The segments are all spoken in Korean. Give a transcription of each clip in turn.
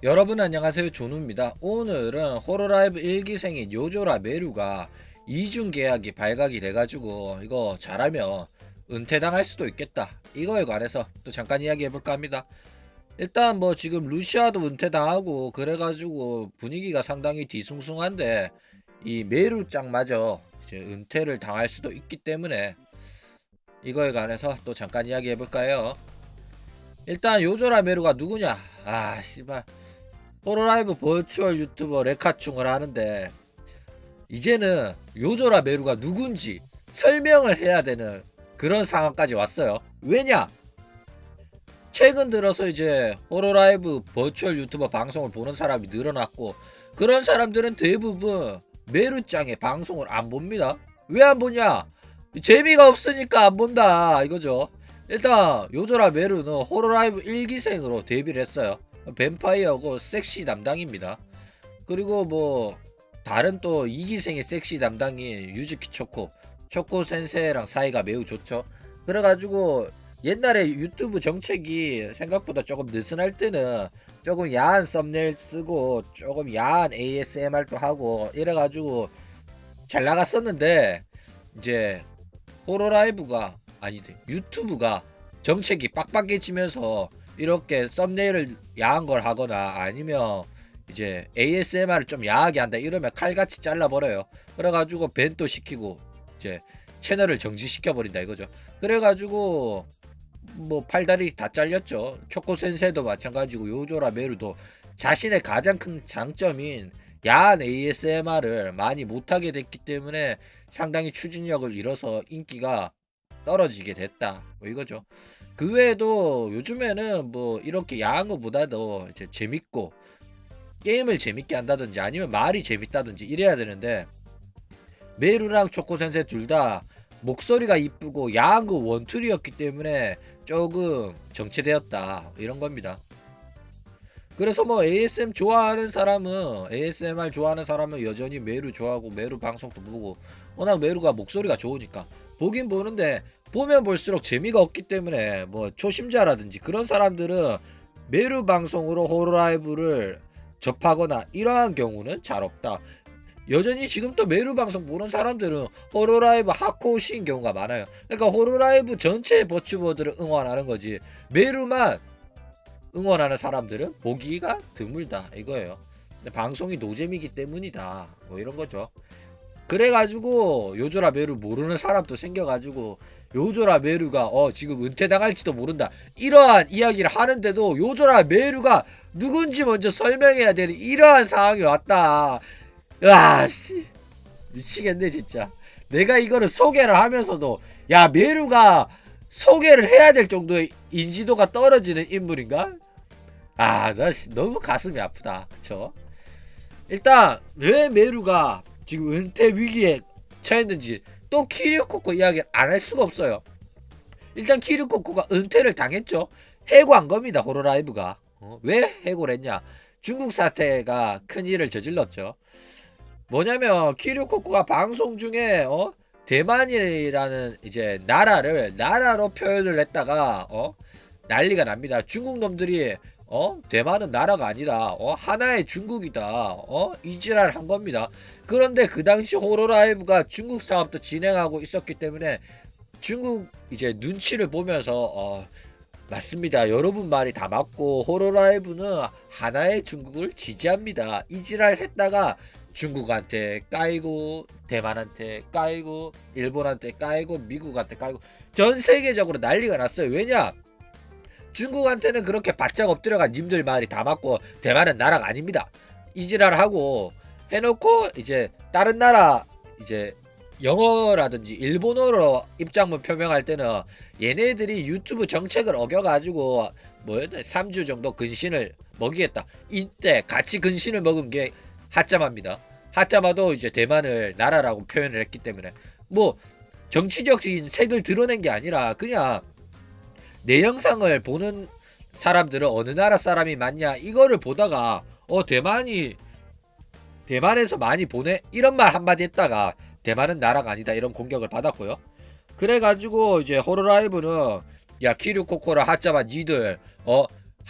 여러분 안녕하세요, 조누입니다. 오늘은 호로라이브 1기생인 요조라 메루가 이중 계약이 발각이 돼가지고 이거 잘하면 은퇴당할 수도 있겠다, 이거에 관해서 또 잠깐 이야기해볼까 합니다. 일단 뭐 지금 루시아도 은퇴당하고 그래가지고 분위기가 상당히 뒤숭숭한데 이 메루짱마저 이제 은퇴를 당할 수도 있기 때문에 이거에 관해서 또 잠깐 이야기해볼까 해요. 일단 요조라 메루가 누구냐? 아 씨발, 호로라이브 버추얼 유튜버 레카충을 하는데 이제는 요조라 메루가 누군지 설명을 해야 되는 그런 상황까지 왔어요. 왜냐? 최근 들어서 이제 호로라이브 버추얼 유튜버 방송을 보는 사람이 늘어났고, 그런 사람들은 대부분 메루짱의 방송을 안 봅니다. 왜 안 보냐? 재미가 없으니까 안 본다 이거죠. 일단 요조라 메루는 호로라이브 1기생으로 데뷔를 했어요. 뱀파이어고 섹시 담당입니다. 그리고 뭐 다른 또 2기생의 섹시 담당인 유즈키 초코 센세랑 사이가 매우 좋죠. 그래가지고 옛날에 유튜브 정책이 생각보다 조금 느슨할 때는 조금 야한 썸네일 쓰고 조금 야한 ASMR도 하고 이래가지고 잘 나갔었는데, 이제 호로라이브가 아니지 유튜브가 정책이 빡빡해지면서 이렇게 썸네일을 야한 걸 하거나 아니면 이제 ASMR을 좀 야하게 한다 이러면 칼같이 잘라버려요. 그래가지고 밴도 시키고 이제 채널을 정지시켜 버린다 이거죠. 그래가지고 뭐 팔다리 다 잘렸죠. 초코 센세도 마찬가지고 요조라 메루도 자신의 가장 큰 장점인 야한 ASMR을 많이 못하게 됐기 때문에 상당히 추진력을 잃어서 인기가 떨어지게 됐다 뭐 이거죠. 그 외에도 요즘에는 뭐 이렇게 야한 것보다도 이제 재밌고 게임을 재밌게 한다든지 아니면 말이 재밌다든지 이래야 되는데, 메루랑 초코센세 둘 다 목소리가 이쁘고 야한 거 원툴이었기 때문에 조금 정체되었다 이런 겁니다. 그래서 뭐 ASMR 좋아하는 사람은 여전히 메루 좋아하고 메루 방송도 보고, 워낙 메루가 목소리가 좋으니까 보긴 보는데 보면 볼수록 재미가 없기 때문에 뭐 초심자라든지 그런 사람들은 메루 방송으로 호로라이브를 접하거나 이러한 경우는 잘 없다. 여전히 지금 또 메루 방송 보는 사람들은 호로라이브 하코시인 경우가 많아요. 그러니까 호로라이브 전체 버추버들을 응원하는 거지 메루만 응원하는 사람들은 보기가 드물다 이거예요. 방송이 노잼이기 때문이다 뭐 이런 거죠. 그래가지고 요조라 메루 모르는 사람도 생겨가지고 요조라 메루가 지금 은퇴당할지도 모른다 이러한 이야기를 하는데도 요조라 메루가 누군지 먼저 설명해야 되는 이러한 상황이 왔다. 씨 미치겠네 진짜. 내가 이거를 소개를 하면서도 야 메루가 소개를 해야 될 정도의 인지도가 떨어지는 인물인가? 나 너무 가슴이 아프다. 그쵸? 일단 왜 메루가 지금 은퇴 위기에 처했는지 또 키리코코 이야기를 안 할 수가 없어요. 일단 키리코코가 은퇴를 당했죠. 해고한 겁니다. 호로라이브가. 왜 해고를 했냐? 중국 사태가 큰 일을 저질렀죠. 뭐냐면 키리코코가 방송 중에 대만이라는 이제 나라로 표현을 했다가 난리가 납니다. 중국 놈들이 대만은 나라가 아니다. 하나의 중국이다. 이지랄 한 겁니다. 그런데 그 당시 호로라이브가 중국 사업도 진행하고 있었기 때문에 중국 이제 눈치를 보면서 맞습니다. 여러분 말이 다 맞고 호로라이브는 하나의 중국을 지지합니다. 이지랄 했다가 중국한테 까이고 대만한테 까이고 일본한테 까이고 미국한테 까이고 전 세계적으로 난리가 났어요. 왜냐? 중국한테는 그렇게 바짝 엎드려가 님들 말이 다 맞고 대만은 나라가 아닙니다 이지랄하고 해놓고, 이제 다른 나라 이제 영어라든지 일본어로 입장문 표명할 때는 얘네들이 유튜브 정책을 어겨가지고 뭐였나 3주 정도 근신을 먹이겠다, 이때 같이 근신을 먹은 게 핫자마입니다. 핫자마도 이제 대만을 나라라고 표현을 했기 때문에 뭐 정치적인 색을 드러낸 게 아니라 그냥 내 영상을 보는 사람들은 어느 나라 사람이 맞냐 이거를 보다가 대만에서 많이 보내 이런 말 한마디 했다가 대만은 나라가 아니다 이런 공격을 받았고요. 그래가지고 이제 호로라이브는 야 키류코코라 하자마 니들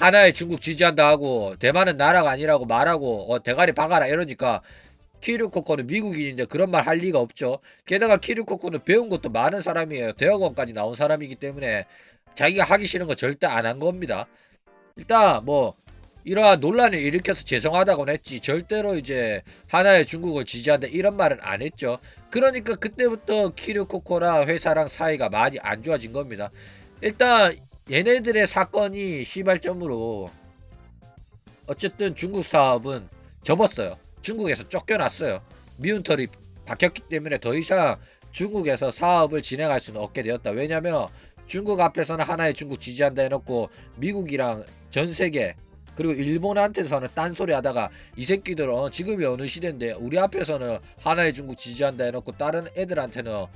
하나의 중국 지지한다 하고 대만은 나라가 아니라고 말하고 대가리 박아라 이러니까 키리코코는 미국인인데 그런 말 할 리가 없죠. 게다가 키리코코는 배운 것도 많은 사람이에요. 대학원까지 나온 사람이기 때문에 자기가 하기 싫은 거 절대 안 한 겁니다. 일단 뭐 이러한 논란을 일으켜서 죄송하다고는 했지 절대로 이제 하나의 중국을 지지한다 이런 말은 안 했죠. 그러니까 그때부터 키리코코랑 회사랑 사이가 많이 안 좋아진 겁니다. 일단 얘네들의 사건이 시발점으로 어쨌든 중국 사업은 접었어요. 중국에서 쫓겨났어요. 미운 털이 박혔기 때문에 더 이상 중국에서 사업을 진행할 수는 없게 되었다. 왜냐면 중국 앞에서는 하나의 중국 지지한다 해놓고 미국이랑 전 세계 그리고 일본한테서는 딴소리 하다가 이 새끼들은 지금이 어느 시대인데 우리 앞에서는 하나의 중국 지지한다 해놓고 다른 애들한테는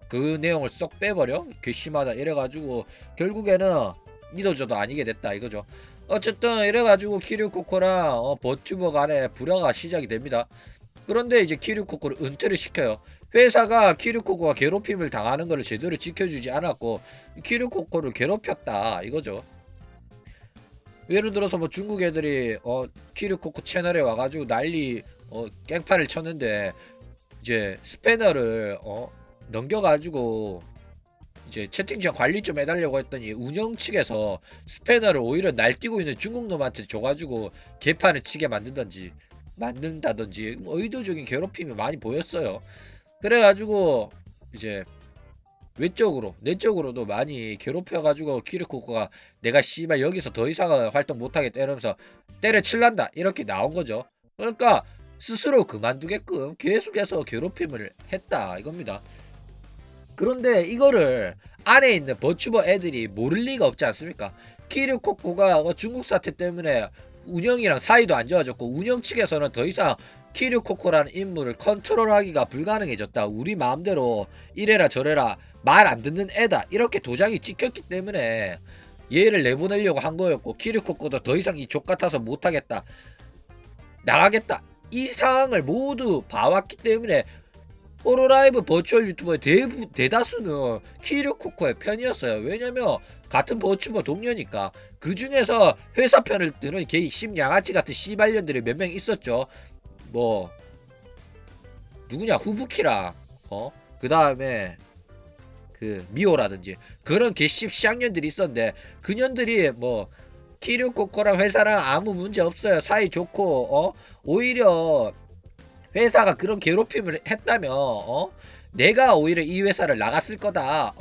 그 내용을 쏙 빼버려? 괘씸하다 이래가지고 결국에는 믿어줘도 아니게 됐다 이거죠. 어쨌든 이래가지고 키류코코랑 버튜버 간에 불화가 시작이 됩니다. 그런데 이제 키류코코를 은퇴를 시켜요. 회사가 키류코코가 괴롭힘을 당하는 것을 제대로 지켜주지 않았고 키류코코를 괴롭혔다 이거죠. 예를 들어서 뭐 중국 애들이 키류코코 채널에 와가지고 난리 깽판을 쳤는데 이제 스패너를 넘겨가지고 이제 채팅창 관리 좀 해달라고 했더니 운영 측에서 스패너를 오히려 날뛰고 있는 중국 놈한테 줘가지고 개판을 치게 만든다든지 뭐 의도적인 괴롭힘이 많이 보였어요. 그래가지고 이제 외적으로 내적으로도 많이 괴롭혀가지고 키리코코가 내가 씨발 여기서 더 이상은 활동 못하겠다 이러면서 때려칠란다 이렇게 나온 거죠. 그러니까 스스로 그만두게끔 계속해서 괴롭힘을 했다 이겁니다. 그런데 이거를 안에 있는 버추버 애들이 모를 리가 없지 않습니까? 키류코코가 중국 사태 때문에 운영이랑 사이도 안 좋아졌고 운영 측에서는 더 이상 키류코코라는 인물을 컨트롤하기가 불가능해졌다. 우리 마음대로 이래라 저래라 말 안 듣는 애다. 이렇게 도장이 찍혔기 때문에 얘를 내보내려고 한 거였고 키류코코도 더 이상 이 족같아서 못하겠다. 나가겠다. 이 상황을 모두 봐왔기 때문에 호로라이브 버추얼 유튜버의 대다수는 키류코코의 편이었어요. 왜냐면 같은 버추버 동료니까. 그 중에서 회사 편을 드는 개 심양아치 같은 씨발년들이 몇 명 있었죠. 뭐 누구냐 후부키랑 그 다음에 그 미호라든지 그런 개씹쌍년들이 있었는데 그년들이 뭐 키류코코랑 회사랑 아무 문제 없어요. 사이 좋고 오히려 회사가 그런 괴롭힘을 했다면 내가 오히려 이 회사를 나갔을 거다.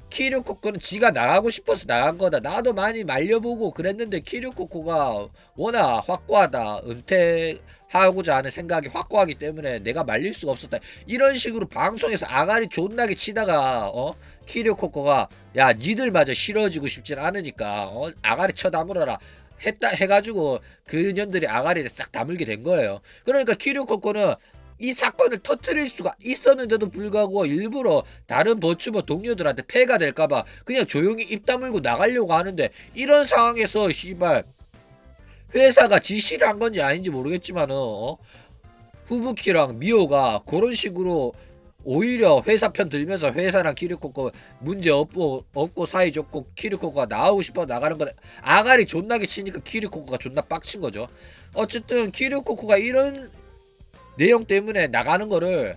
키류코코는 지가 나가고 싶어서 나간 거다. 나도 많이 말려보고 그랬는데 키류코코가 워낙 확고하다. 은퇴하고자 하는 생각이 확고하기 때문에 내가 말릴 수가 없었다. 이런 식으로 방송에서 아가리 존나게 치다가 키류코코가 야 니들마저 싫어지고 싶진 않으니까 아가리 쳐다물어라 했다 해가지고 그년들이 아가리를 싹 다물게 된 거예요. 그러니까 키류코코는 이 사건을 터트릴 수가 있었는데도 불구하고 일부러 다른 버추버 동료들한테 폐가 될까봐 그냥 조용히 입 다물고 나가려고 하는데 이런 상황에서 씨발 회사가 지시를 한 건지 아닌지 모르겠지만은 후부키랑 미호가 그런 식으로 오히려 회사 편 들면서 회사랑 키리코코 문제 없고 사이 좋고 키리코코가 나오고 싶어 나가는 거 아가리 존나게 치니까 키리코코가 존나 빡친 거죠. 어쨌든 키리코코가 이런 내용 때문에 나가는 거를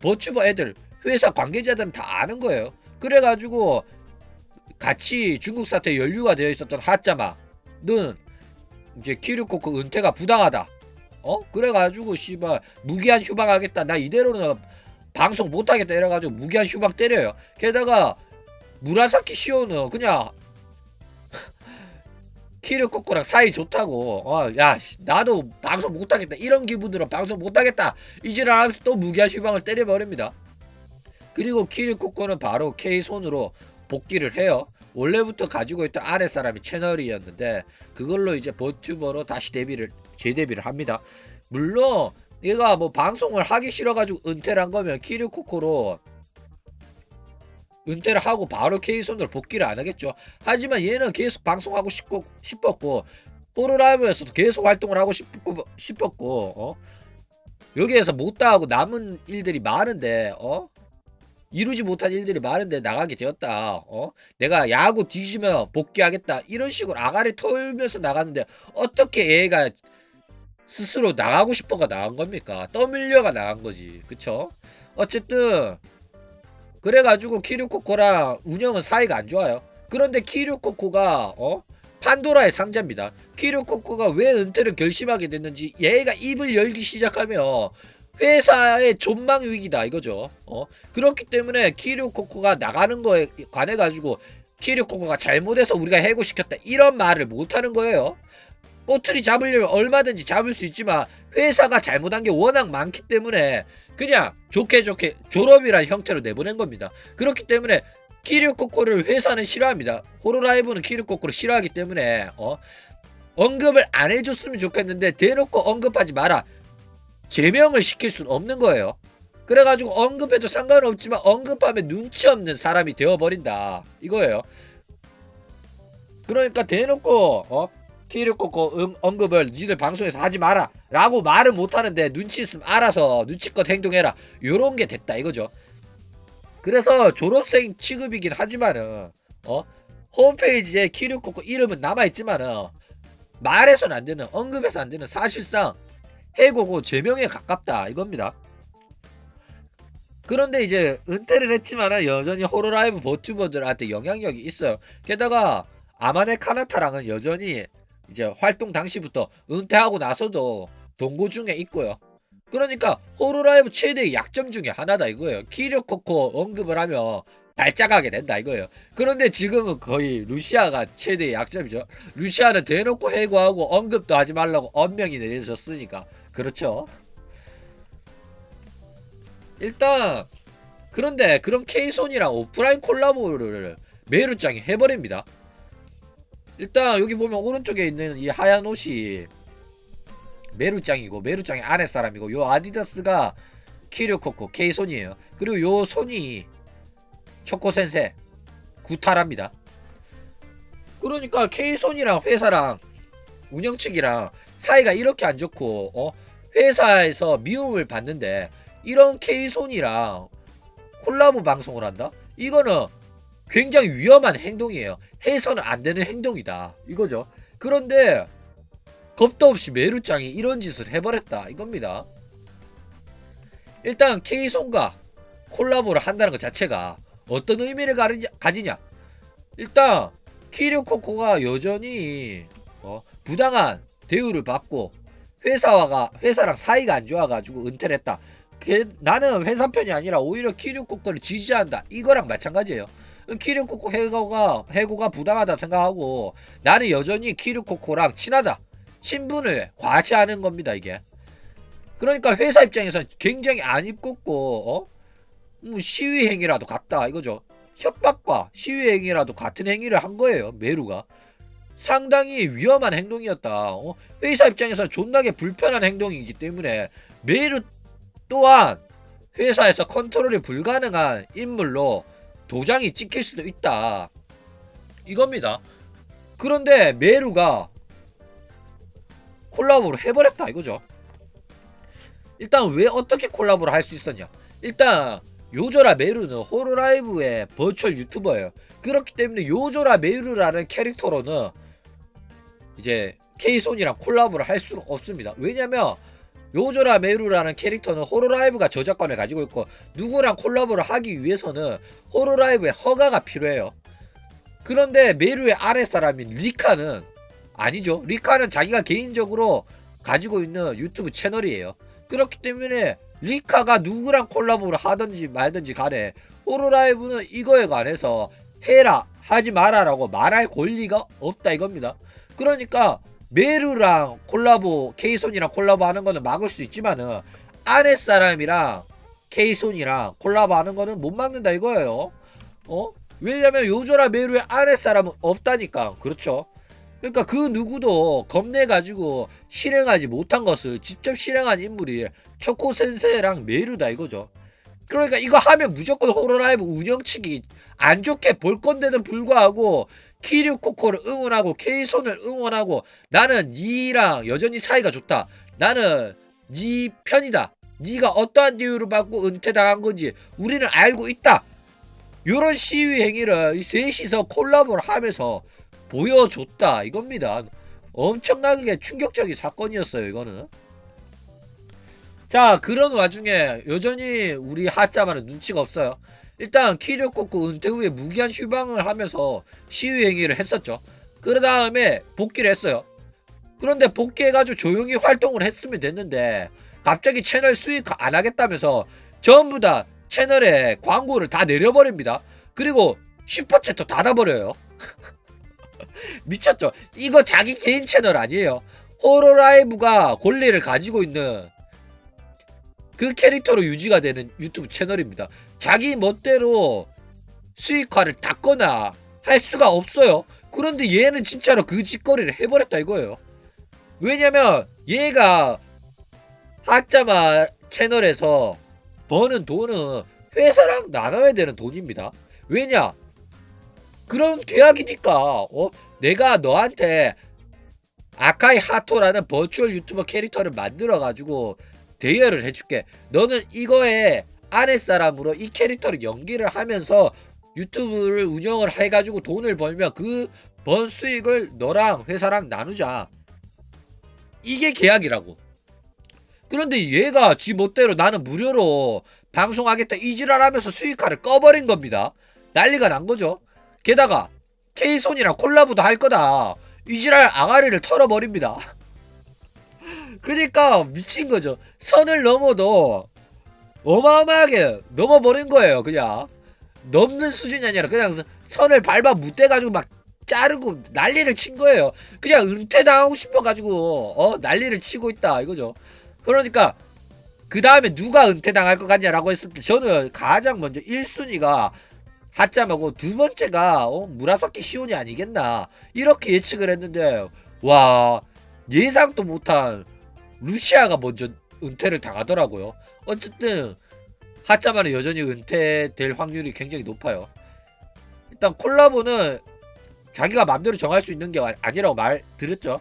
버추버 애들 회사 관계자들은 다 아는 거예요. 그래가지고 같이 중국 사태 연루가 되어 있었던 하짜마는 이제 키류코코 은퇴가 부당하다. 그래가지고 씨발 무기한 휴방하겠다. 나 이대로는 방송 못하겠다 이래가지고 무기한 휴방 때려요. 게다가 무라사키 시오는 그냥 키류코코랑 사이 좋다고 야 나도 방송 못하겠다 이런 기분으로 방송 못하겠다 이지랄 하면서 또 무기한 휴방을 때려버립니다. 그리고 키류코코는 바로 K손으로 복귀를 해요. 원래부터 가지고 있던 아랫사람이 채널이었는데 그걸로 이제 버튜버로 다시 재데뷔를 합니다. 물론 얘가 뭐 방송을 하기 싫어가지고 은퇴를 한 거면 키류코코로 은퇴를 하고 바로 K손으로 복귀를 안 하겠죠. 하지만 얘는 계속 방송하고 싶었고 호로라이브에서도 계속 활동을 하고 싶었고 여기에서 못다하고 남은 일들이 많은데 이루지 못한 일들이 많은데 나가게 되었다. 내가 야구 뒤지면 복귀하겠다. 이런 식으로 아가리 털면서 나갔는데 어떻게 얘가 스스로 나가고 싶어가 나간 겁니까? 떠밀려가 나간 거지. 그쵸? 어쨌든 그래가지고 키류코코랑 운영은 사이가 안 좋아요. 그런데 키류코코가 판도라의 상자입니다. 키류코코가 왜 은퇴를 결심하게 됐는지 얘가 입을 열기 시작하면 회사의 존망 위기다 이거죠. 그렇기 때문에 키류코코가 나가는 거에 관해 가지고 키류코코가 잘못해서 우리가 해고시켰다 이런 말을 못 하는 거예요. 꼬투리 잡으려면 얼마든지 잡을 수 있지만 회사가 잘못한 게 워낙 많기 때문에 그냥 좋게 졸업이라는 형태로 내보낸 겁니다. 그렇기 때문에 키류코코를 회사는 싫어합니다. 호로라이브는 키류코코를 싫어하기 때문에 언급을 안 해줬으면 좋겠는데 대놓고 언급하지 마라. 제명을 시킬 수는 없는 거예요. 그래가지고 언급해도 상관없지만 언급하면 눈치 없는 사람이 되어버린다 이거예요. 그러니까 대놓고 키류코코 언급을 니들 방송에서 하지 마라 라고 말을 못하는데 눈치 있으면 알아서 눈치껏 행동해라 요런게 됐다 이거죠. 그래서 졸업생 취급이긴 하지만은 홈페이지에 키류코코 이름은 남아있지만은 말해서는 안되는 언급해서 안되는 사실상 해고고 제명에 가깝다 이겁니다. 그런데 이제 은퇴를 했지만은 여전히 호로라이브 버튜버들한테 영향력이 있어요. 게다가 아마네 카나타랑은 여전히 이제 활동 당시부터 은퇴하고 나서도 동고 중에 있고요. 그러니까 호로라이브 최대의 약점 중에 하나다 이거예요. 키류코코 언급을 하면 발작하게 된다 이거예요. 그런데 지금은 거의 루시아가 최대의 약점이죠. 루시아는 대놓고 해고하고 언급도 하지 말라고 엄명이 내려졌으니까. 그렇죠. 일단 그런데 그런 케이손이랑 오프라인 콜라보를 메루짱이 해버립니다. 일단 여기 보면 오른쪽에 있는 이 하얀 옷이 메루짱이고 메루짱의 아랫사람이고 요 아디다스가 키류코코 케이손이에요. 그리고 요 손이 초코센세 구타라입니다. 그러니까 케이손이랑 회사랑 운영측이랑 사이가 이렇게 안 좋고 회사에서 미움을 받는데 이런 케이손이랑 콜라보 방송을 한다? 이거는 굉장히 위험한 행동이에요. 해서는 안 되는 행동이다 이거죠. 그런데 겁도 없이 메루짱이 이런 짓을 해버렸다 이겁니다. 일단 케이손과 콜라보를 한다는 것 자체가 어떤 의미를 가지냐. 일단 키류코코가 여전히 부당한 대우를 받고 회사랑 사이가 안 좋아가지고 은퇴를 했다. 나는 회사 편이 아니라 오히려 키류코코를 지지한다 이거랑 마찬가지예요. 키류코코 해고가 부당하다 생각하고 나는 여전히 키류코코랑 친하다 신분을 과시하는 겁니다 이게. 그러니까 회사 입장에서는 굉장히 안 입고 시위 행위라도 같다 이거죠. 협박과 시위 행위라도 같은 행위를 한 거예요 메루가. 상당히 위험한 행동이었다. 회사 입장에서는 존나게 불편한 행동이기 때문에 메루 또한 회사에서 컨트롤이 불가능한 인물로 도장이 찍힐 수도 있다 이겁니다. 그런데 메루가 콜라보를 해버렸다 이거죠. 일단 왜 어떻게 콜라보를 할 수 있었냐. 일단 요조라 메루는 호로라이브의 버추얼 유튜버예요. 그렇기 때문에 요조라 메루라는 캐릭터로는 이제 케이손이랑 콜라보를 할 수가 없습니다. 왜냐면 요조라 메루라는 캐릭터는 호로라이브가 저작권을 가지고 있고 누구랑 콜라보를 하기 위해서는 호로라이브의 허가가 필요해요. 그런데 메루의 아랫사람인 리카는 아니죠. 리카는 자기가 개인적으로 가지고 있는 유튜브 채널이에요. 그렇기 때문에 리카가 누구랑 콜라보를 하든지 말든지 간에 호로라이브는 이거에 관해서 해라 하지 마라 라고 말할 권리가 없다 이겁니다. 그러니까 메루랑 콜라보 케이손이랑 콜라보 하는 거는 막을 수 있지만은 아랫사람이랑 케이손이랑 콜라보 하는 거는 못 막는다 이거예요. 왜냐면 요조라 메루의 아랫사람은 없다니까. 그렇죠. 그러니까 그 누구도 겁내가지고 실행하지 못한 것을 직접 실행한 인물이 초코센세랑 메루다 이거죠. 그러니까 이거 하면 무조건 호로라이브 운영측이 안 좋게 볼 건데도 불구하고 키류코코를 응원하고 케이손을 응원하고 나는 니랑 여전히 사이가 좋다. 나는 니 편이다. 네가 어떠한 이유를 받고 은퇴당한 건지 우리는 알고 있다. 요런 시위 행위를 이 셋이서 콜라보를 하면서 보여줬다 이겁니다. 엄청나게 충격적인 사건이었어요 이거는. 자, 그런 와중에 여전히 우리 하짜만은 눈치가 없어요. 일단 키리코코 은퇴 후에 무기한 휴방을 하면서 시위 행위를 했었죠. 그 다음에 복귀를 했어요. 그런데 복귀해가지고 조용히 활동을 했으면 됐는데 갑자기 채널 수익 안 하겠다면서 전부 다 채널에 광고를 다 내려버립니다. 그리고 슈퍼챗도 닫아버려요. 미쳤죠? 이거 자기 개인 채널 아니에요. 호로라이브가 권리를 가지고 있는 그 캐릭터로 유지가 되는 유튜브 채널입니다. 자기 멋대로 수익화를 닫거나 할 수가 없어요. 그런데 얘는 진짜로 그 짓거리를 해버렸다 이거예요. 왜냐면 얘가 하짜마 채널에서 버는 돈은 회사랑 나눠야 되는 돈입니다. 왜냐? 그런 계약이니까 내가 너한테 아카이 하토라는 버추얼 유튜버 캐릭터를 만들어가지고 대여를 해줄게. 너는 이거에 아랫사람으로 이 캐릭터를 연기를 하면서 유튜브를 운영을 해가지고 돈을 벌면 그 번 수익을 너랑 회사랑 나누자. 이게 계약이라고. 그런데 얘가 지 멋대로 나는 무료로 방송하겠다 이지랄하면서 수익화를 꺼버린 겁니다. 난리가 난 거죠. 게다가 케이손이랑 콜라보도 할 거다 이지랄 앙아리를 털어버립니다. 그니까 미친 거죠. 선을 넘어도 어마어마하게 넘어버린 거예요. 그냥 넘는 수준이 아니라 그냥 선을 밟아 못대가지고 막 자르고 난리를 친 거예요. 그냥 은퇴당하고 싶어가지고 난리를 치고 있다 이거죠. 그러니까 그 다음에 누가 은퇴당할 것 같냐라고 했을 때 저는 가장 먼저 1순위가 하짜마고 두 번째가 무라사키 시온이 아니겠나 이렇게 예측을 했는데 와 예상도 못한 루시아가 먼저 은퇴를 당하더라고요. 어쨌든 하짜마는 여전히 은퇴될 확률이 굉장히 높아요. 일단 콜라보는 자기가 맘대로 정할 수 있는 게 아니라고 말 드렸죠.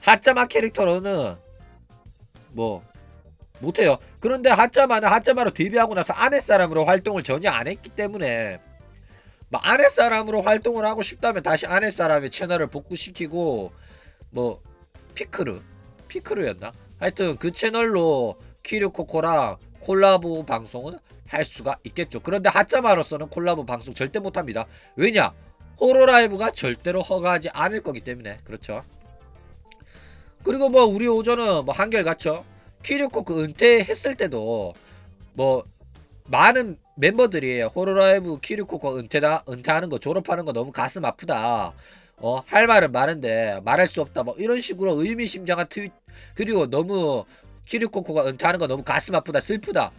하짜마 캐릭터로는 뭐 못해요. 그런데 하짜마는 하짜마로 데뷔하고 나서 아랫사람으로 활동을 전혀 안 했기 때문에 뭐 아랫사람으로 활동을 하고 싶다면 다시 아랫사람의 채널을 복구시키고 뭐 피크루였나? 하여튼 그 채널로 키류코코랑 콜라보 방송은 할 수가 있겠죠. 그런데 하짜마로서는 콜라보 방송 절대 못합니다. 왜냐? 호로라이브가 절대로 허가하지 않을 거기 때문에. 그렇죠. 그리고 뭐 우리 오전은 뭐 한결같죠. 키류코코 은퇴했을 때도 뭐 많은 멤버들이 호로라이브 키류코코 은퇴하는 거 졸업하는 거 너무 가슴 아프다. 할 말은 많은데 말할 수 없다. 뭐 이런 식으로 의미심장한 트윗 그리고 너무 키류코코가 은퇴하는 거 너무 가슴 아프다 슬프다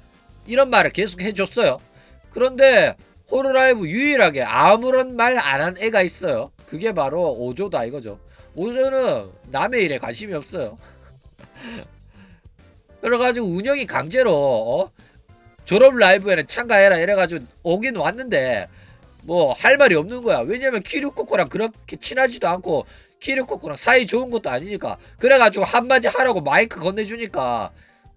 이런 말을 계속 해줬어요. 그런데 호로라이브 유일하게 아무런 말 안 한 애가 있어요. 그게 바로 오조다 이거죠. 오조는 남의 일에 관심이 없어요. 그래가지고 운영이 강제로 졸업 라이브에는 참가해라 이래가지고 오긴 왔는데 뭐 할 말이 없는 거야. 왜냐면 키류코코랑 그렇게 친하지도 않고 키류코코랑 사이 좋은 것도 아니니까. 그래가지고 한마디 하라고 마이크 건네주니까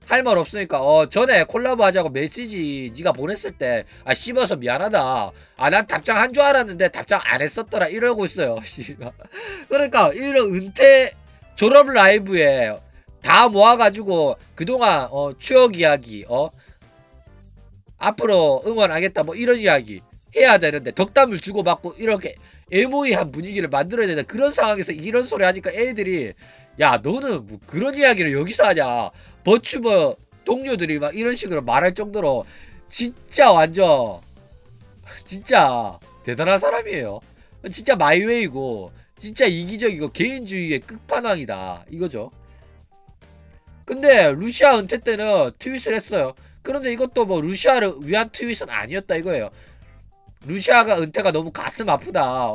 할 말 없으니까 전에 콜라보 하자고 메시지 니가 보냈을 때 씹어서 미안하다. 난 답장한 줄 알았는데 답장 안 했었더라 이러고 있어요. 그러니까 이런 은퇴 졸업 라이브에 다 모아가지고 그동안 추억 이야기 앞으로 응원하겠다 뭐 이런 이야기 해야 되는데 덕담을 주고받고 이렇게 애모이한 분위기를 만들어야 되는 그런 상황에서 이런 소리 하니까 애들이 야 너는 뭐 그런 이야기를 여기서 하냐. 버추버 동료들이 막 이런 식으로 말할 정도로 진짜 완전 진짜 대단한 사람이에요. 진짜 마이웨이고 진짜 이기적이고 개인주의의 끝판왕이다 이거죠. 근데 루시아 은퇴 때는 트윗을 했어요. 그런데 이것도 뭐 루시아를 위한 트윗은 아니었다 이거예요. 루시아가 은퇴가 너무 가슴 아프다.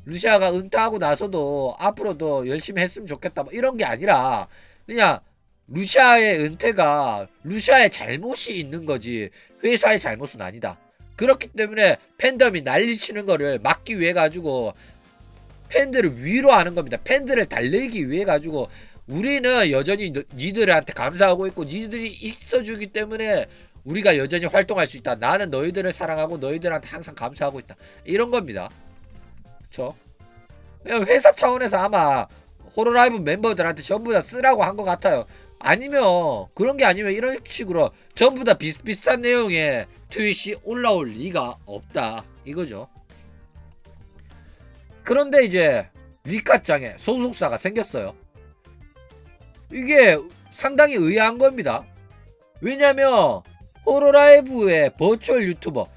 루시아가 은퇴하고 나서도 앞으로도 열심히 했으면 좋겠다. 뭐 이런 게 아니라 그냥 루시아의 은퇴가 루시아의 잘못이 있는 거지 회사의 잘못은 아니다. 그렇기 때문에 팬덤이 난리치는 거를 막기 위해 가지고 팬들을 위로하는 겁니다. 팬들을 달래기 위해 가지고 우리는 여전히 니들한테 감사하고 있고 니들이 있어주기 때문에 우리가 여전히 활동할 수 있다. 나는 너희들을 사랑하고 너희들한테 항상 감사하고 있다. 이런 겁니다. 그쵸? 회사 차원에서 아마 호로라이브 멤버들한테 전부 다 쓰라고 한 것 같아요. 아니면 그런 게 아니면 이런 식으로 전부 다 비슷비슷한 내용의 트윗이 올라올 리가 없다 이거죠. 그런데 이제 리카짱에 소속사가 생겼어요. 이게 상당히 의아한 겁니다. 왜냐면 호로라이브의 버추얼 유튜버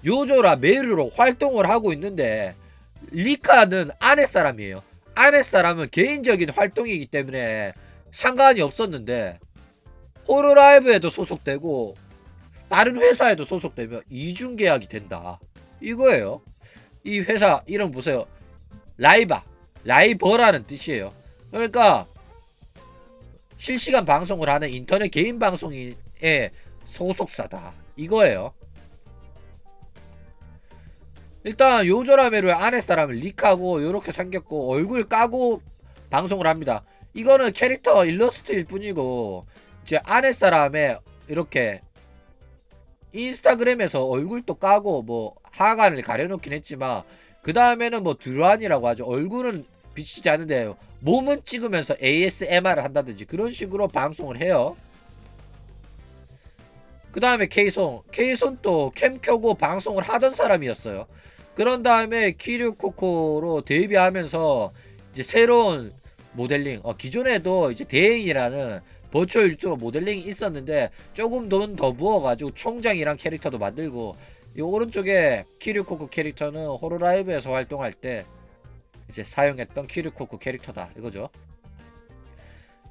요조라 메루로 활동을 하고 있는데 리카는 아랫사람이에요. 아랫사람은 개인적인 활동이기 때문에 상관이 없었는데 호로라이브에도 소속되고 다른 회사에도 소속되면 이중계약이 된다 이거예요. 이 회사 이름 보세요. 라이버라는 뜻이에요. 그러니까 실시간 방송을 하는 인터넷 개인 방송인의 소속사다 이거예요. 일단 요조라메루의 아랫사람을 릭하고 요렇게 생겼고 얼굴 까고 방송을 합니다. 이거는 캐릭터 일러스트일 뿐이고 제 아랫사람의 이렇게 인스타그램에서 얼굴도 까고 뭐 하관을 가려놓긴 했지만 그 다음에는 뭐 드란이라고 하죠. 얼굴은 비치지 않는데 몸은 찍으면서 ASMR을 한다든지 그런 식으로 방송을 해요. 그 다음에 케이손도 캠 켜고 방송을 하던 사람이었어요. 그런 다음에 키류코코로 데뷔하면서 이제 새로운 모델링 기존에도 이제 대행이라는 버추얼 유튜버 모델링이 있었는데 조금 돈 더 부어가지고 총장이랑 캐릭터도 만들고 이 오른쪽에 키류코코 캐릭터는 호로라이브에서 활동할 때 이제 사용했던 키류코코 캐릭터다 이거죠.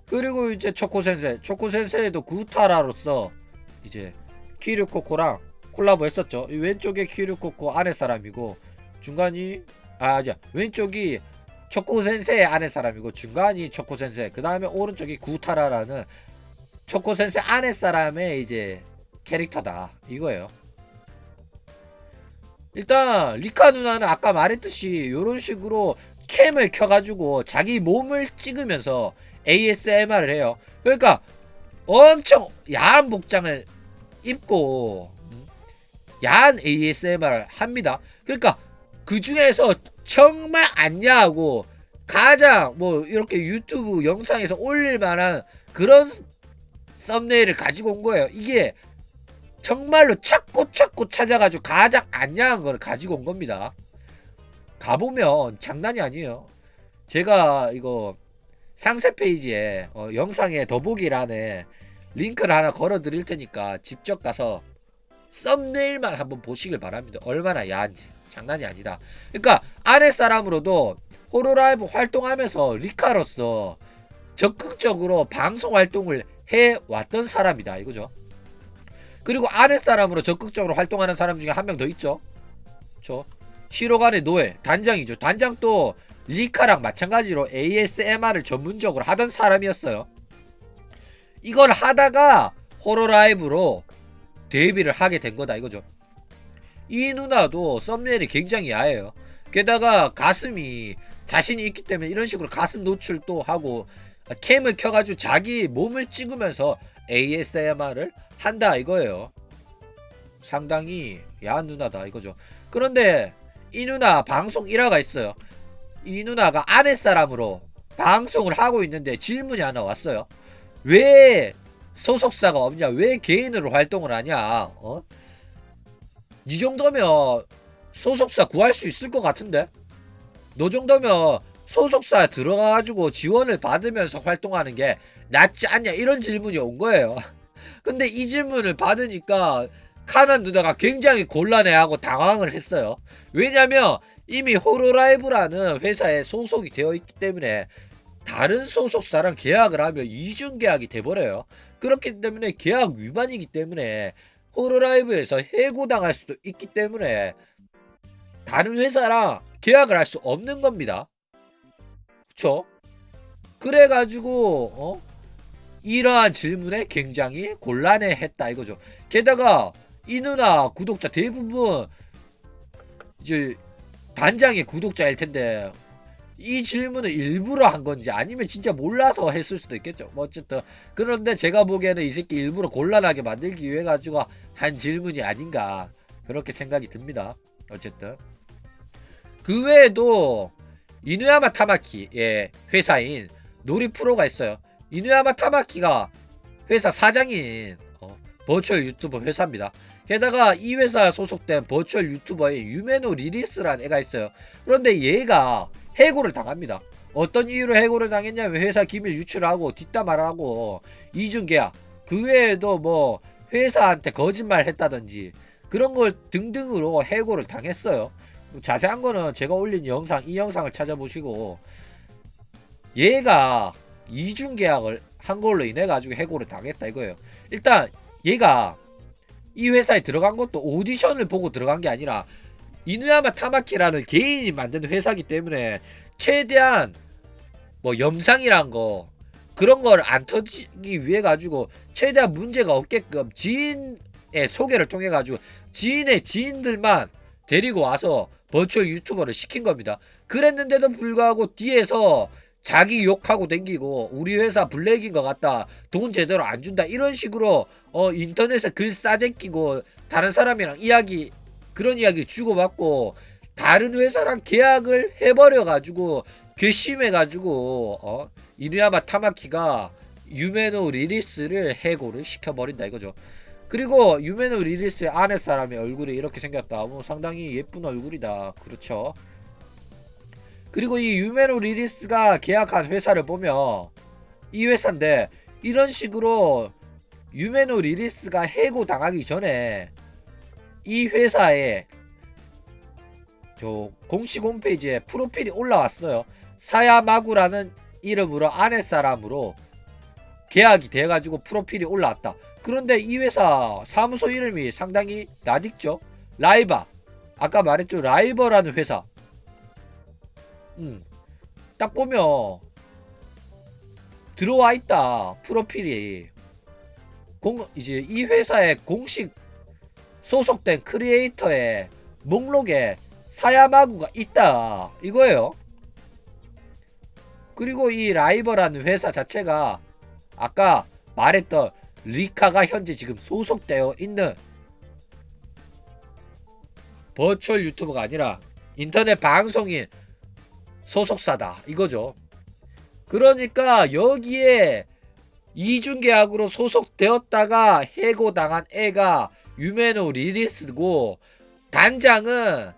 그리고 이제 초코센세이도 구타라로서 이제 키류코코랑 콜라보 했었죠. 이 왼쪽에 키류코코 아랫사람이고 중간이 왼쪽이 초코센세의 아랫사람이고 중간이 초코센세 그 다음에 오른쪽이 구타라라는 초코센세 아랫사람의 이제 캐릭터다 이거예요. 일단 리카 누나는 아까 말했듯이 요런 식으로 캠을 켜가지고 자기 몸을 찍으면서 ASMR을 해요. 그러니까 엄청 야한 복장을 입고 야한 ASMR을 합니다. 그러니까 그 중에서 정말 안 야하고 가장 뭐 이렇게 유튜브 영상에서 올릴 만한 그런 썸네일을 가지고 온 거예요. 이게 정말로 찾고 찾아가지고 가장 안 야한 걸 가지고 온 겁니다. 가보면 장난이 아니에요. 제가 이거 상세 페이지에 영상에 더보기란에 링크를 하나 걸어 드릴 테니까 직접 가서 썸네일만 한번 보시길 바랍니다. 얼마나 야한지 장난이 아니다. 그러니까 아랫사람으로도 호로라이브 활동하면서 리카로서 적극적으로 방송 활동을 해왔던 사람이다 이거죠. 그리고 아랫사람으로 적극적으로 활동하는 사람 중에 한 명 더 있죠. 시로간의 노예 단장이죠. 단장도 리카랑 마찬가지로 ASMR을 전문적으로 하던 사람이었어요. 이걸 하다가 호로라이브로 데뷔를 하게 된 거다 이거죠. 이 누나도 썸네일이 굉장히 야해요. 게다가 가슴이 자신이 있기 때문에 이런 식으로 가슴 노출도 하고 캠을 켜가지고 자기 몸을 찍으면서 ASMR을 한다 이거예요. 상당히 야한 누나다 이거죠. 그런데 이 누나 방송 일화가 있어요. 이 누나가 아랫사람으로 방송을 하고 있는데 질문이 하나 왔어요. 왜 소속사가 없냐? 왜 개인으로 활동을 하냐? 니 정도면 소속사 구할 수 있을 것 같은데? 너 정도면 소속사에 들어가가지고 지원을 받으면서 활동하는 게 낫지 않냐? 이런 질문이 온 거예요. 근데 이 질문을 받으니까 카난 누나가 굉장히 곤란해하고 당황을 했어요. 왜냐면 이미 호로라이브라는 회사에 소속이 되어 있기 때문에 다른 소속사랑 계약을 하면 이중계약이 돼버려요. 그렇기 때문에 계약 위반이기 때문에 호로라이브에서 해고당할 수도 있기 때문에 다른 회사랑 계약을 할 수 없는 겁니다. 그쵸? 그래가지고 이러한 질문에 굉장히 곤란해했다 이거죠. 게다가 이 누나 구독자 대부분 이제 단장의 구독자일 텐데 이 질문을 일부러 한 건지 아니면 진짜 몰라서 했을 수도 있겠죠. 뭐 어쨌든 그런데 제가 보기에는 이 새끼 일부러 곤란하게 만들기 위해 가지고 한 질문이 아닌가 그렇게 생각이 듭니다. 어쨌든 그 외에도 이누야마 타마키의 회사인 노리프로가 있어요. 이누야마 타마키가 회사 사장인 버추얼 유튜버 회사입니다. 게다가 이 회사 소속된 버추얼 유튜버의 유메노 리리스라는 애가 있어요. 그런데 얘가 해고를 당합니다. 어떤 이유로 해고를 당했냐면 회사 기밀 유출하고 뒷담화하고 이중계약 그 외에도 뭐 회사한테 거짓말 했다든지 그런 걸 등등으로 해고를 당했어요. 자세한 거는 제가 올린 영상 이 영상을 찾아보시고 얘가 이중계약을 한 걸로 인해 가지고 해고를 당했다 이거예요. 일단 얘가 이 회사에 들어간 것도 오디션을 보고 들어간 게 아니라 이누야마 타마키라는 개인이 만든 회사기 때문에 최대한 뭐 염상이란 거 그런 걸 안 터지기 위해 가지고 최대한 문제가 없게끔 지인의 소개를 통해 가지고 지인의 지인들만 데리고 와서 버추얼 유튜버를 시킨 겁니다. 그랬는데도 불구하고 뒤에서 자기 욕하고 댕기고 우리 회사 블랙인 것 같다 돈 제대로 안 준다 이런 식으로 인터넷에 글 싸제끼고 다른 사람이랑 이야기 그런 이야기 주고받고 다른 회사랑 계약을 해버려 가지고 괘씸해 가지고 이누야마 타마키가 유메노 리리스를 해고를 시켜버린다 이거죠. 그리고 유메노 리리스의 아내 사람의 얼굴이 이렇게 생겼다. 뭐 상당히 예쁜 얼굴이다. 그렇죠. 그리고 이 유메노 리리스가 계약한 회사를 보면 이 회사인데 이런 식으로 유메노 리리스가 해고 당하기 전에 이 회사에 저 공식 홈페이지에 프로필이 올라왔어요. 사야마구라는 이름으로 아내 사람으로 계약이 돼가지고 프로필이 올라왔다. 그런데 이 회사 사무소 이름이 상당히 낯익죠. 라이바 아까 말했죠. 라이버라는 회사 딱 보면 들어와 있다. 프로필이 이제 이 회사의 공식 소속된 크리에이터의 목록에 사야마구가 있다 이거예요. 그리고 이 라이버라는 회사 자체가 아까 말했던 리카가 현재 지금 소속되어 있는 버추얼 유튜버가 아니라 인터넷 방송인 소속사다 이거죠. 그러니까 여기에 이중계약으로 소속되었다가 해고당한 애가 유메노 리리스고 단장은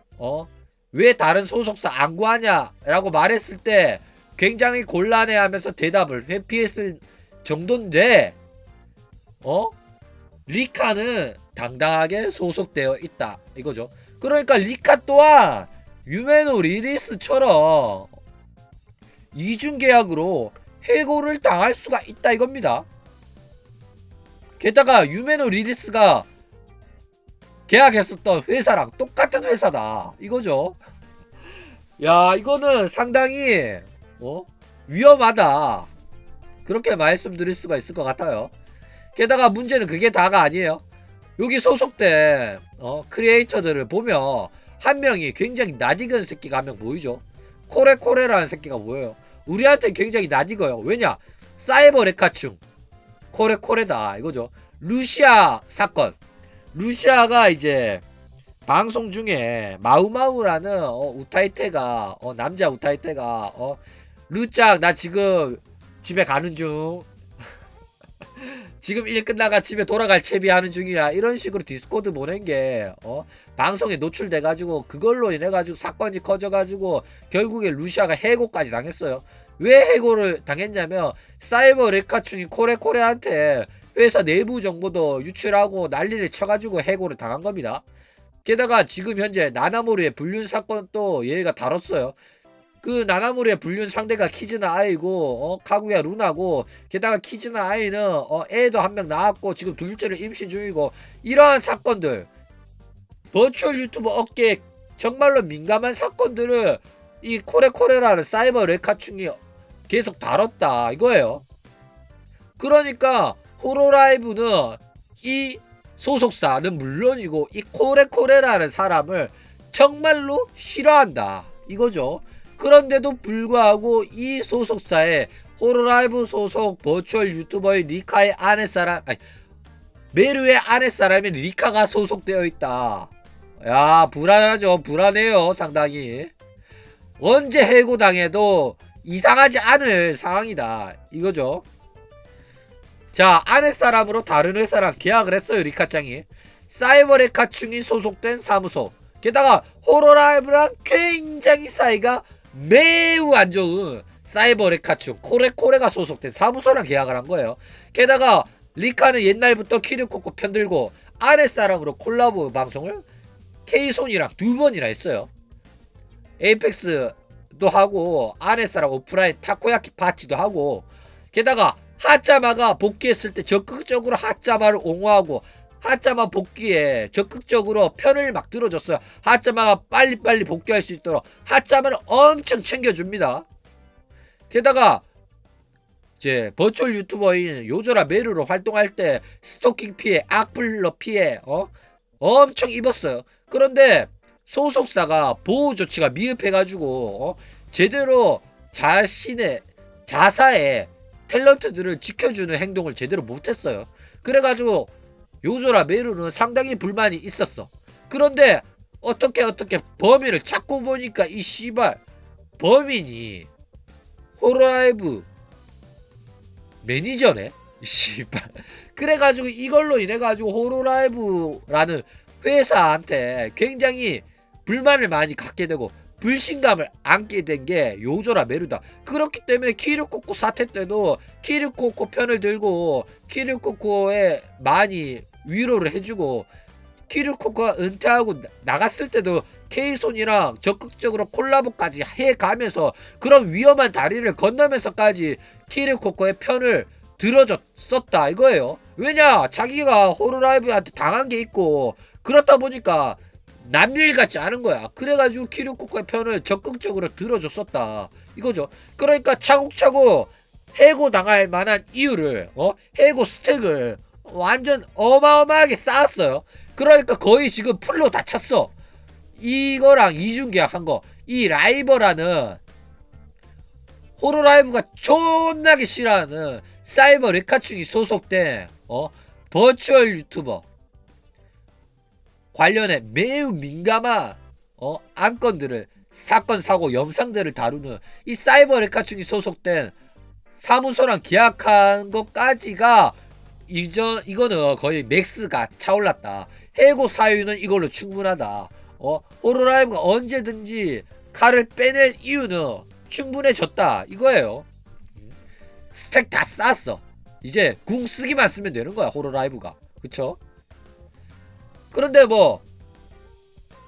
왜 다른 소속사 안 구하냐 라고 말했을 때 굉장히 곤란해하면서 대답을 회피했을 정도인데 리카는 당당하게 소속되어 있다 이거죠. 그러니까 리카 또한 유메노 리리스처럼 이중계약으로 해고를 당할 수가 있다 이겁니다. 게다가 유메노 리리스가 계약했었던 회사랑 똑같은 회사다 이거죠. 야 이거는 상당히 위험하다 그렇게 말씀드릴 수가 있을 것 같아요. 게다가 문제는 그게 다가 아니에요. 여기 소속된 크리에이터들을 보면 한 명이 굉장히 낯익은 새끼가 한 명 보이죠. 코레코레라는 새끼가 보여요. 우리한테 굉장히 낯익어요. 왜냐 사이버 레카충 코레코레다 이거죠. 루시아 사건 루시아가 이제 방송 중에 마우마우라는 우타이테가 남자 우타이테가 루짝 나 지금 집에 가는 중 지금 일 끝나가 집에 돌아갈 채비하는 중이야 이런 식으로 디스코드 보낸 게 방송에 노출돼가지고 그걸로 인해가지고 사건이 커져가지고 결국에 루시아가 해고까지 당했어요. 왜 해고를 당했냐면 사이버 레카충이 코레코레한테 회사 내부 정보도 유출하고 난리를 쳐가지고 해고를 당한 겁니다. 게다가 지금 현재 나나모리의 불륜 사건도 얘가 다뤘어요. 그 나나모리의 불륜 상대가 키즈나 아이고 카구야 루나고 게다가 키즈나 아이는 애도 한 명 낳았고 지금 둘째를 임신 중이고 이러한 사건들 버추얼 유튜버 업계에 정말로 민감한 사건들을 이 코레코레라는 사이버 레카충이 계속 다뤘다 이거예요. 그러니까 호로라이브는 이 소속사는 물론이고 이 코레코레라는 사람을 정말로 싫어한다 이거죠. 그런데도 불구하고 이 소속사에 호로라이브 소속 버추얼 유튜버의 리카의 아랫사람, 아니 메루의 아랫사람인 리카가 소속되어 있다. 야, 불안하죠. 불안해요, 상당히. 언제 해고당해도 이상하지 않을 상황이다 이거죠. 자, 아랫사람으로 다른 회사랑 계약을 했어요. 리카짱이 사이버레카충이 소속된 사무소, 게다가 호로라이브랑 굉장히 사이가 매우 안 좋은 사이버레카충 코레코레가 소속된 사무소랑 계약을 한 거예요. 게다가 리카는 옛날부터 키르코코 편들고 아랫사람으로 콜라보 방송을 K손이랑 2번이나 했어요. 에이펙스도 하고 아랫사람 오프라인 타코야키 파티도 하고, 게다가 하짜마가 복귀했을 때 적극적으로 하짜마를 옹호하고 하짜마 복귀에 적극적으로 편을 막 들어줬어요. 하짜마가 빨리빨리 복귀할 수 있도록 하짜마를 엄청 챙겨줍니다. 게다가 이제 버추얼 유튜버인 요조라 메루로 활동할 때 스토킹 피해, 악플러 피해 엄청 입었어요. 그런데 소속사가 보호 조치가 미흡해가지고 제대로 자사의 탤런트들을 지켜주는 행동을 제대로 못했어요. 그래가지고 요조라 메루는 상당히 불만이 있었어. 그런데 어떻게 범인을 찾고 보니까 이 씨발 범인이 호로라이브 매니저네. 씨발. 그래가지고 이걸로 인해가지고 호로라이브라는 회사한테 굉장히 불만을 많이 갖게 되고 불신감을 안게 된 게 요조라 메루다. 그렇기 때문에 키르코코 사태 때도 키르코코 편을 들고 키르코코에 많이 위로를 해주고, 키르코코가 은퇴하고 나갔을 때도 K손이랑 적극적으로 콜라보까지 해가면서 그런 위험한 다리를 건너면서까지 키르코코의 편을 들어줬었다 이거예요. 왜냐, 자기가 호로라이브한테 당한 게 있고 그렇다 보니까 남일 같지 않은 거야. 그래가지고 키르코코의 편을 적극적으로 들어줬었다 이거죠. 그러니까 차곡차곡 해고 당할 만한 이유를 해고 스택을 완전 어마어마하게 쌓았어요. 그러니까 거의 지금 풀로 다 찼어. 이거랑 이중계약 한 거, 이 라이버라는 호로라이브가 존나게 싫어하는 사이버 레카충이 소속된 버추얼 유튜버 관련해 매우 민감한 안건들을, 사건 사고 영상들을 다루는 이 사이버 레카충이 소속된 사무소랑 계약한 것까지가 이거는 거의 맥스가 차올랐다. 해고 사유는 이걸로 충분하다. 호로라이브가 언제든지 칼을 빼낼 이유는 충분해졌다 이거예요. 스택 다 쌓았어. 이제 궁 쓰기만 쓰면 되는 거야 호로라이브가. 그쵸? 그런데 뭐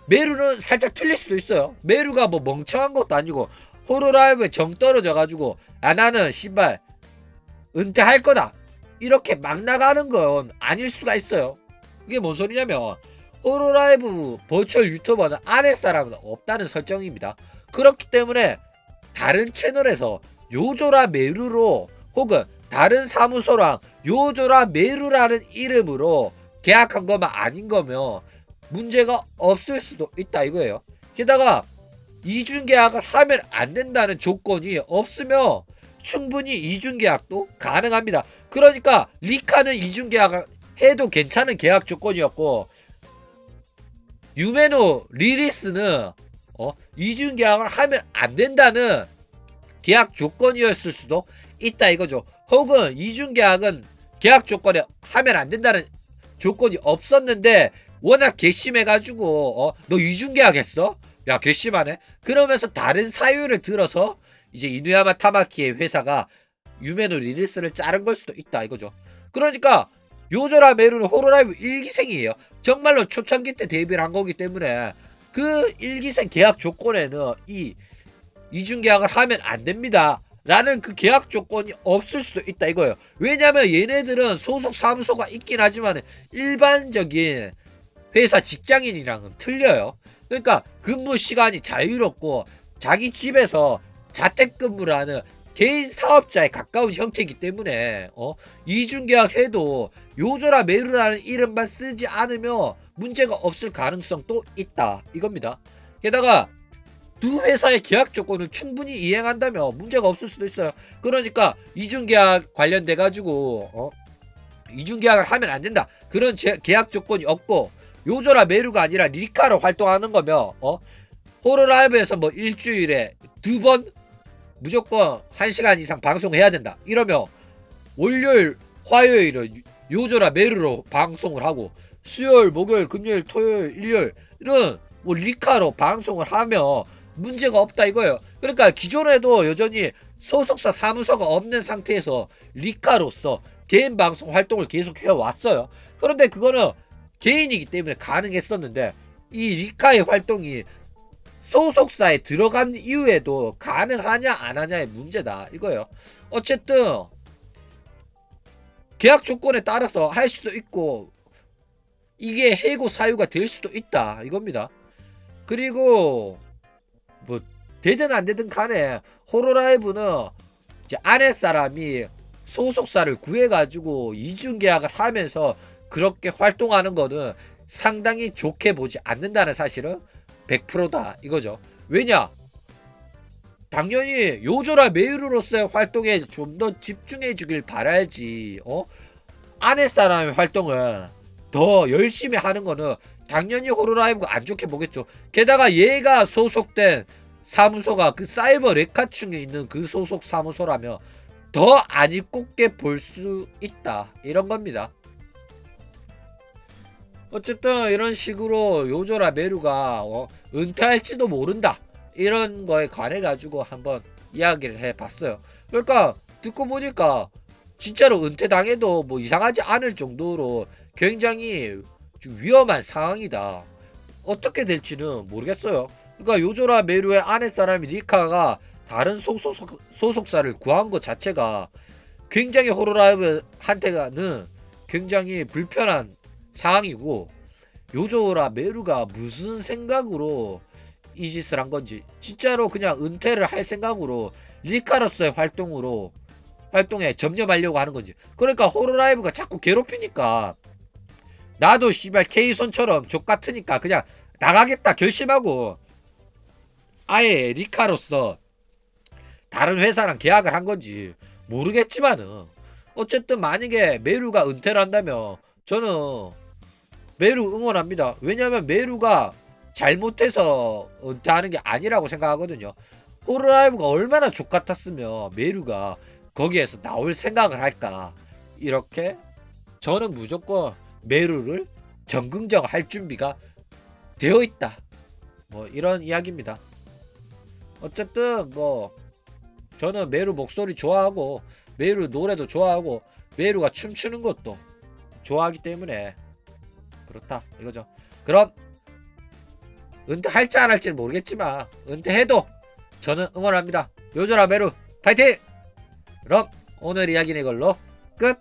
메루는 살짝 틀릴 수도 있어요. 메루가 뭐 멍청한 것도 아니고 호로라이브에 정 떨어져 가지고 나는 씨발 은퇴할 거다 이렇게 막 나가는 건 아닐 수가 있어요. 이게 뭔 소리냐면 호로라이브 버추얼 유튜버는 아랫사람은 없다는 설정입니다. 그렇기 때문에 다른 채널에서 요조라 메루로 혹은 다른 사무소랑 요조라 메루라는 이름으로 계약한 것만 아닌 거면 문제가 없을 수도 있다 이거예요. 게다가 이중계약을 하면 안 된다는 조건이 없으면 충분히 이중계약도 가능합니다. 그러니까 리카는 이중계약을 해도 괜찮은 계약 조건이었고 유메노 리리스는 이중계약을 하면 안 된다는 계약 조건이었을 수도 있다 이거죠. 혹은 이중계약은 계약 조건에 하면 안 된다는 조건이 없었는데 워낙 괘씸해가지고 너 이중계약 했어? 야 괘씸하네. 그러면서 다른 사유를 들어서 이제 이누야마 타마키의 회사가 유메노 리리스를 자른 걸 수도 있다 이거죠. 그러니까 요조라 메루는 호로라이브 1기생이에요. 정말로 초창기 때 데뷔를 한 거기 때문에 그 1기생 계약 조건에는 이중계약을 하면 안 됩니다 라는 그 계약 조건이 없을 수도 있다 이거예요. 왜냐면 얘네들은 소속 사무소가 있긴 하지만 일반적인 회사 직장인이랑은 틀려요. 그러니까 근무 시간이 자유롭고 자기 집에서 자택근무를 하는 개인 사업자에 가까운 형태이기 때문에 이중계약 해도 요조라 메루라는 이름만 쓰지 않으면 문제가 없을 가능성도 있다 이겁니다. 게다가 두 회사의 계약 조건을 충분히 이행한다면 문제가 없을 수도 있어요. 그러니까 이중계약 관련돼 가지고 이중계약을 하면 안 된다. 그런 계약 조건이 없고 요조라 메루가 아니라 리카로 활동하는 거면 호로라이브에서 뭐 일주일에 2번 무조건 1시간 이상 방송해야 된다. 이러면 월요일, 화요일은 요조라 메루로 방송을 하고 수요일, 목요일, 금요일, 토요일, 일요일은 뭐 리카로 방송을 하면 문제가 없다 이거예요. 그러니까 기존에도 여전히 소속사 사무소가 없는 상태에서 리카로서 개인 방송 활동을 계속 해왔어요. 그런데 그거는 개인이기 때문에 가능했었는데 이 리카의 활동이 소속사에 들어간 이후에도 가능하냐 안 하냐의 문제다 이거예요. 어쨌든 계약 조건에 따라서 할 수도 있고 이게 해고 사유가 될 수도 있다 이겁니다. 그리고 뭐 되든 안 되든 간에 호로라이브는 이제 아랫사람이 소속사를 구해가지고 이중계약을 하면서 그렇게 활동하는 거는 상당히 좋게 보지 않는다는 사실은 100%다 이거죠. 왜냐? 당연히 요조라 메이루로서의 활동에 좀 더 집중해 주길 바라야지. 아랫사람의 활동을 더 열심히 하는 거는 당연히 호로라이브가 안 좋게 보겠죠. 게다가 얘가 소속된 사무소가 그 사이버 레카충에 있는 그 소속 사무소라면 더 안 입곱게 볼 수 있다 이런 겁니다. 어쨌든 이런 식으로 요조라 메루가 은퇴할지도 모른다 이런 거에 관해 가지고 한번 이야기를 해봤어요. 그러니까 듣고 보니까 진짜로 은퇴당해도 뭐 이상하지 않을 정도로 굉장히 좀 위험한 상황이다. 어떻게 될지는 모르겠어요. 그러니까 요조라 메루의 아랫사람이 리카가 다른 소속사를 구한 것 자체가 굉장히 호로라이브한테는 굉장히 불편한 상황이고 요조라 메루가 무슨 생각으로 이 짓을 한 건지 진짜로 그냥 은퇴를 할 생각으로 리카로서의 활동에 점령하려고 하는 건지. 그러니까 호로라이브가 자꾸 괴롭히니까 나도 씨발 케이손처럼 족같으니까 그냥 나가겠다 결심하고 아예 리카로서 다른 회사랑 계약을 한 건지 모르겠지만은 어쨌든 만약에 메루가 은퇴를 한다면 저는 메루 응원합니다. 왜냐면 메루가 잘못해서 은퇴하는 게 아니라고 생각하거든요. 호로라이브가 얼마나 족같았으면 메루가 거기에서 나올 생각을 할까. 이렇게 저는 무조건 메루를 정긍정할 준비가 되어 있다. 뭐 이런 이야기입니다. 어쨌든 뭐 저는 메루 목소리 좋아하고 메루 노래도 좋아하고 메루가 춤추는 것도 좋아하기 때문에 그렇다 이거죠. 그럼 은퇴할지 안 할지는 모르겠지만 은퇴해도 저는 응원합니다. 요조라 메루 파이팅! 그럼 오늘 이야기는 이걸로 끝!